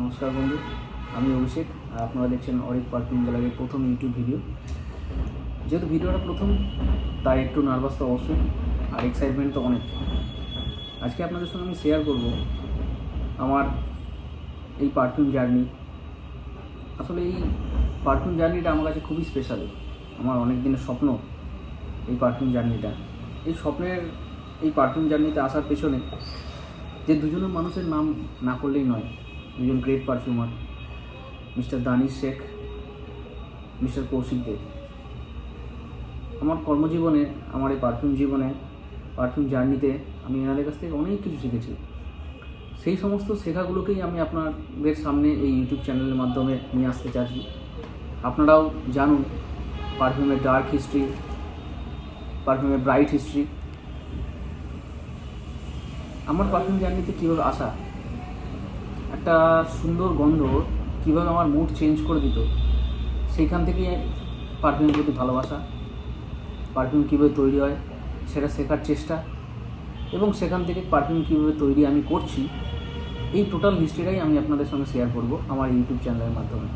নমস্কার বন্ধু, আমি অভিষেক আর আপনারা দেখছেন অরিক পারফিউম গ্যালারির প্রথম ইউটিউব ভিডিও। যেহেতু ভিডিওটা প্রথম, তাই একটু নার্ভাস তো অবশ্যই, আর এক্সাইটমেন্ট তো অনেক। আজকে আপনাদের সঙ্গে আমি শেয়ার করব আমার এই পারফিউম জার্নি। আসলে এই পারফিউম জার্নিটা আমার কাছে খুবই স্পেশাল। আমার অনেক দিনের স্বপ্ন এই পারফিউম জার্নিটা। এই পারফিউম জার্নিতে আসার পেছনে যে দুজনের মানুষের নাম না করলেই নয়, দুজন great perfumer, mister Danish Sheikh, mister Kaushik Dev. আমার কর্মজীবনে, আমার এই পারফিউম জীবনে, পারফিউম জার্নিতে আমি এনাদের কাছ থেকে অনেক কিছু শিখেছি। সেই সমস্ত শেখাগুলোকেই আমি আপনাদের সামনে এই ইউটিউব চ্যানেলের মাধ্যমে নিয়ে আসতে চাচ্ছি। আপনারাও জানুন পারফিউমের ডার্ক হিস্ট্রি, পারফিউমের ব্রাইট হিস্ট্রি। আমার পারফিউম জার্নিতে কীভাবে আসা, একটা সুন্দর গন্ধ কীভাবে আমার মুড চেঞ্জ করে দিত, সেইখান থেকে পারফিউমের প্রতি ভালোবাসা, পারফিউম কীভাবে তৈরি হয় সেটা শেখার চেষ্টা, এবং সেখান থেকে পারফিউম কীভাবে তৈরি আমি করছি, এই টোটাল হিস্ট্রিটাই আমি আপনাদের সঙ্গে শেয়ার করব আমার ইউটিউব চ্যানেলের মাধ্যমে।